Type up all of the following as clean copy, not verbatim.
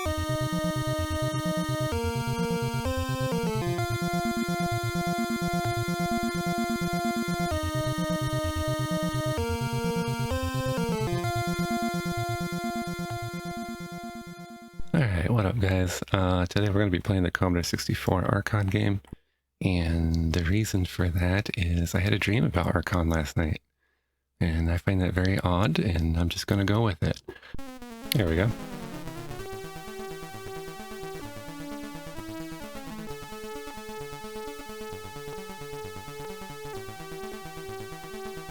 Alright, what up guys? Today we're going to be playing the Commodore 64 Archon game, and the reason for that is I had a dream about Archon last night, and I find that very odd, and I'm just going to go with it. There we go.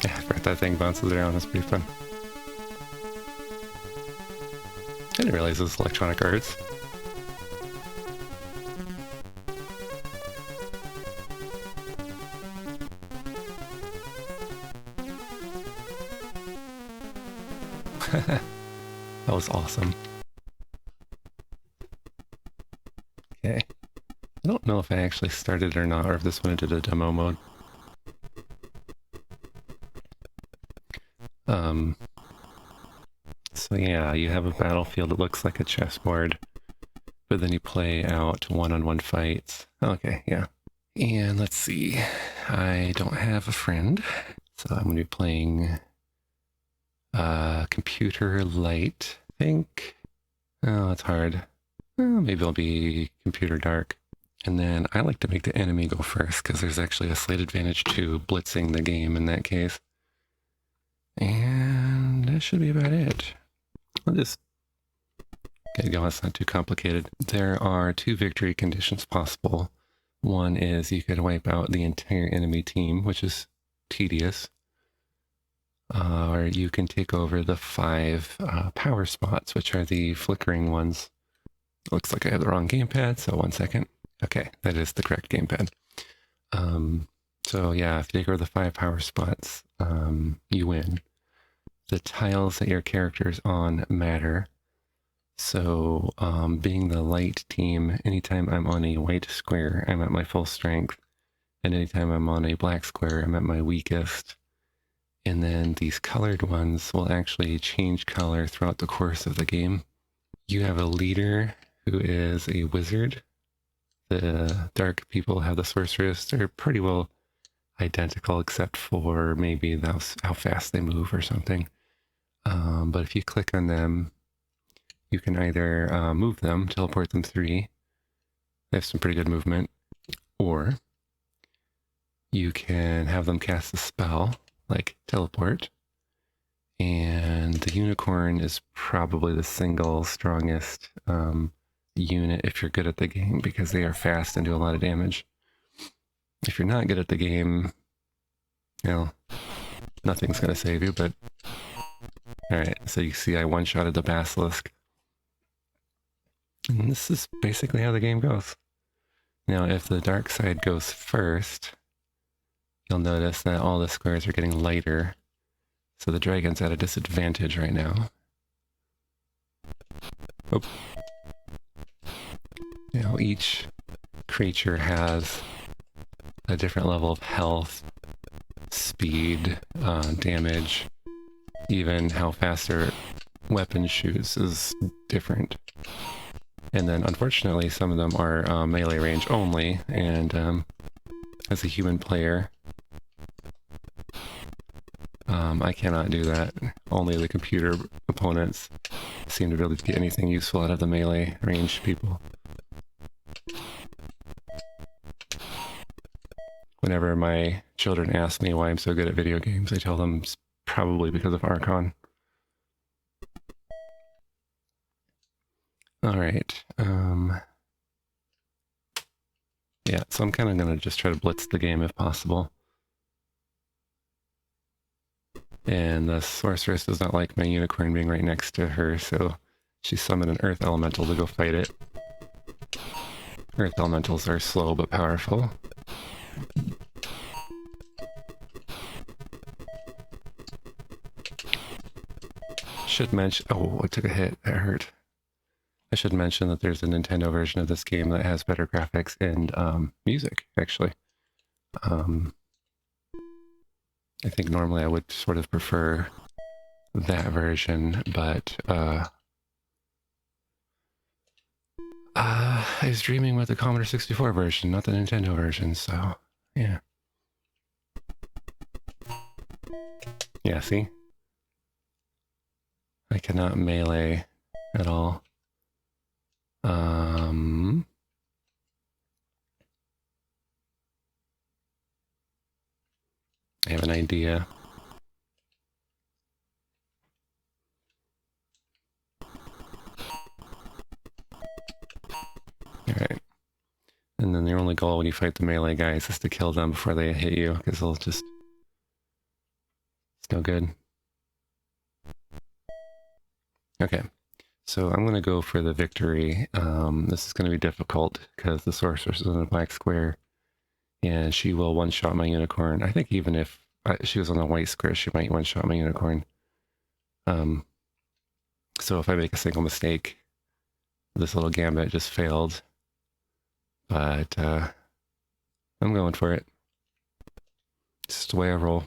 Yeah, I forgot that thing bounces around, that's pretty fun. I didn't realize it was electronic arts. That was awesome. Okay. I don't know if I actually started or not, or if this went into the demo mode. So yeah, you have a battlefield that looks like a chessboard, but then you play out one-on-one fights. Okay, yeah. And let's see, I don't have a friend, so I'm going to be playing Computer Light, I think. Oh, that's hard. Maybe I'll be Computer Dark. And then I like to make the enemy go first, because there's actually a slight advantage to blitzing the game in that case. And that should be about it. I'll just get going, it's not too complicated. There are two victory conditions possible. One is you could wipe out the entire enemy team, which is tedious. Or you can take over the 5 power spots, which are the flickering ones. Looks like I have the wrong gamepad, so 1 second. Okay, that is the correct gamepad. So yeah, if you take over the 5 power spots, you win. The tiles that your character is on matter. So being the light team, anytime I'm on a white square, I'm at my full strength. And anytime I'm on a black square, I'm at my weakest. And then these colored ones will actually change color throughout the course of the game. You have a leader who is a wizard. The dark people have the sorceress. They're pretty well identical except for maybe how fast they move or something. But if you click on them, you can either move them, teleport them 3. They have some pretty good movement. Or you can have them cast a spell, like teleport. And the unicorn is probably the single strongest unit if you're good at the game, because they are fast and do a lot of damage. If you're not good at the game, you know, nothing's going to save you, but... Alright, so you see I one-shotted the basilisk. And this is basically how the game goes. Now, if the dark side goes first, you'll notice that all the squares are getting lighter. So the dragon's at a disadvantage right now. Oh. Now, each creature has a different level of health, speed, damage. Even how fast their weapon shoots is different. And then, unfortunately, some of them are melee range only, and as a human player, I cannot do that. Only the computer opponents seem to really get anything useful out of the melee range people. Whenever my children ask me why I'm so good at video games, I tell them it's probably because of Archon. Alright, yeah, so I'm kind of going to just try to blitz the game if possible. And the sorceress does not like my unicorn being right next to her, so she summoned an earth elemental to go fight it. Earth elementals are slow but powerful. Should mention... Oh, I took a hit. That hurt. I should mention that there's a Nintendo version of this game that has better graphics and music, actually. I think normally I would sort of prefer that version, but I was dreaming with the Commodore 64 version, not the Nintendo version, so yeah. Yeah, see? I cannot melee at all. I have an idea. Alright. And then the only goal when you fight the melee guys is to kill them before they hit you, because they'll just... It's no good. Okay. So I'm going to go for the victory. This is going to be difficult, because the sorceress is in a black square, and she will one-shot my unicorn. I think even if she was on a white square, she might one-shot my unicorn. So if I make a single mistake, this little gambit just failed. But I'm going for it. It's just the way I roll.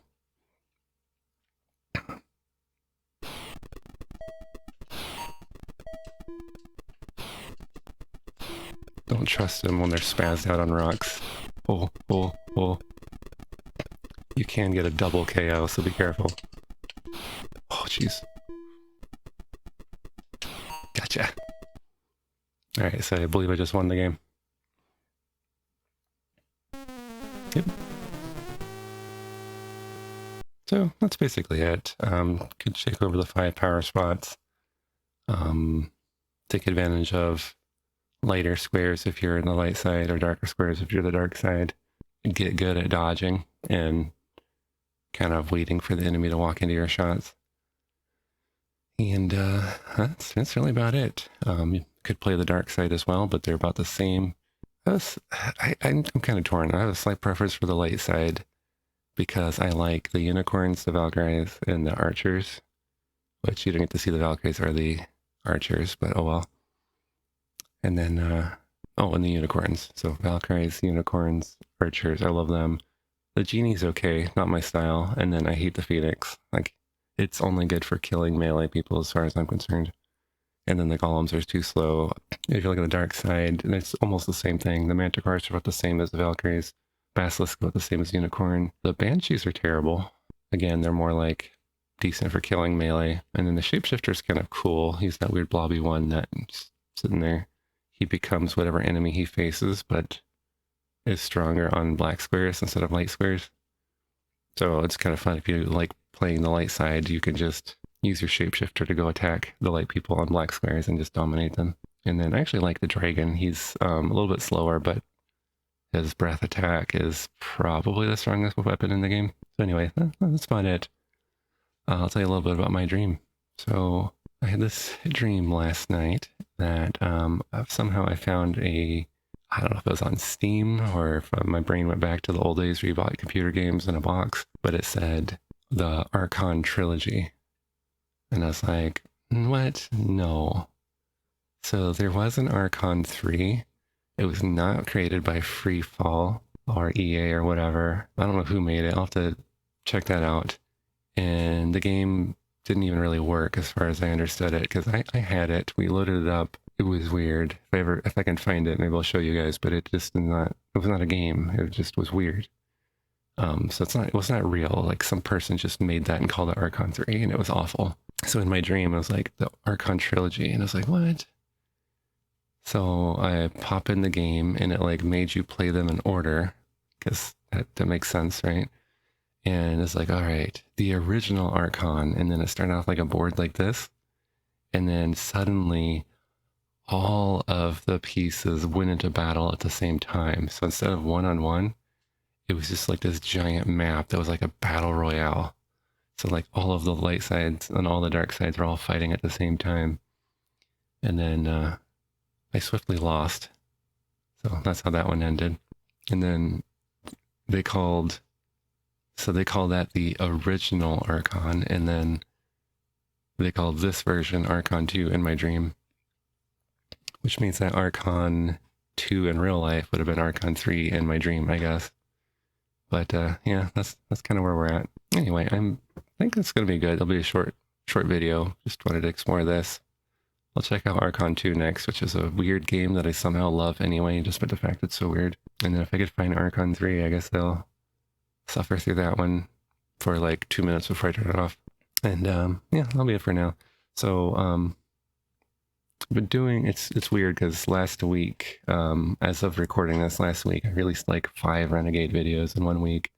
Don't trust them when they're spazzed out on rocks. Oh, oh, oh. You can get a double KO, so be careful. Oh, jeez. Gotcha. Alright, so I believe I just won the game. Yep. So that's basically it. Could take over the 5 power spots. Take advantage of lighter squares if you're in the light side, or darker squares if you're the dark side. Get good at dodging and kind of waiting for the enemy to walk into your shots. And that's really about it. You could play the dark side as well, but they're about the same. I'm kind of torn. I have a slight preference for the light side because I like the unicorns, the Valkyries, and the archers, which you don't get to see the Valkyries or the archers, but oh well. And then, and the unicorns. So Valkyries, unicorns, archers, I love them. The genie's okay, not my style. And then I hate the Phoenix. Like, it's only good for killing melee people as far as I'm concerned. And then the golems are too slow. If you look at the dark side, it's almost the same thing. The manticores are about the same as the Valkyries. Basilisk about the same as unicorn. The banshees are terrible. Again, they're more like decent for killing melee. And then the shapeshifter's kind of cool. He's that weird blobby one that's sitting there. He becomes whatever enemy he faces, but is stronger on black squares instead of light squares. So it's kind of fun. If you like playing the light side, you can just use your shapeshifter to go attack the light people on black squares and just dominate them. And then I actually like the dragon. He's a little bit slower, but his breath attack is probably the strongest weapon in the game. So anyway, that's about it. I'll tell you a little bit about my dream. So I had this dream last night that somehow I found I don't know if it was on Steam or if my brain went back to the old days where you bought computer games in a box, but it said the Archon trilogy. And I was like, what? No. So there was an Archon 3. It was not created by Freefall or EA or whatever. I don't know who made it. I'll have to check that out. And the game didn't even really work as far as I understood it, because I had it. We loaded it up. It was weird. If I can find it, maybe I'll show you guys, but it just it was not a game. It just was weird. So it was not real. Like some person just made that and called it Archon 3, and it was awful. So in my dream, I was like, the Archon trilogy, and I was like, what? So I pop in the game, and it like made you play them in order, because that makes sense, right? And it's like, all right, the original Archon, and then it started off like a board like this, and then suddenly all of the pieces went into battle at the same time. So instead of one-on-one, it was just like this giant map that was like a battle royale. So like all of the light sides and all the dark sides were all fighting at the same time. And then I swiftly lost. So that's how that one ended. And then they called that the original Archon, and then they called this version Archon 2 in my dream, which means that Archon 2 in real life would have been Archon 3 in my dream, I guess. But yeah, that's kind of where we're at. Anyway, I think it's going to be good. It'll be a short video. Just wanted to explore this. I'll check out Archon 2 next, which is a weird game that I somehow love anyway, just by the fact it's so weird. And then if I could find Archon 3, I guess I'll suffer through that one for like 2 minutes before I turn it off. And yeah, that'll be it for now. So I've been doing, it's weird because last week, as of recording this last week, I released like 5 Renegade videos in 1 week.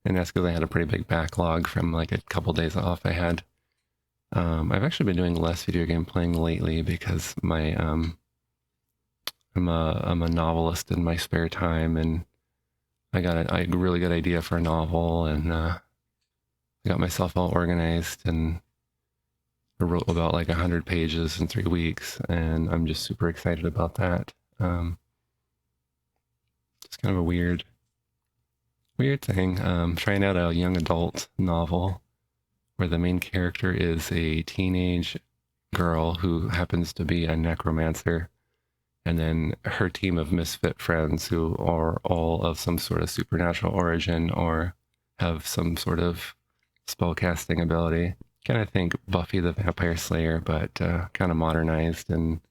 And that's because I had a pretty big backlog from like a couple days off I had. I've actually been doing less video game playing lately because my I'm a novelist in my spare time, and I got a really good idea for a novel, and I got myself all organized, and I wrote about like 100 pages in 3 weeks, and I'm just super excited about that. It's kind of a weird thing. Trying out a young adult novel where the main character is a teenage girl who happens to be a necromancer, and then her team of misfit friends who are all of some sort of supernatural origin or have some sort of spellcasting ability. Kind of think Buffy the Vampire Slayer, but kind of modernized, and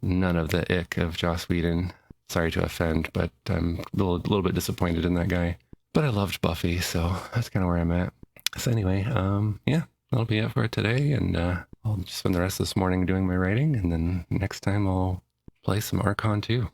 none of the ick of Joss Whedon. Sorry to offend, but I'm a little bit disappointed in that guy. But I loved Buffy, so that's kind of where I'm at. So anyway, yeah, that'll be it for today, and I'll just spend the rest of this morning doing my writing, and then next time I'll play some Archon 2.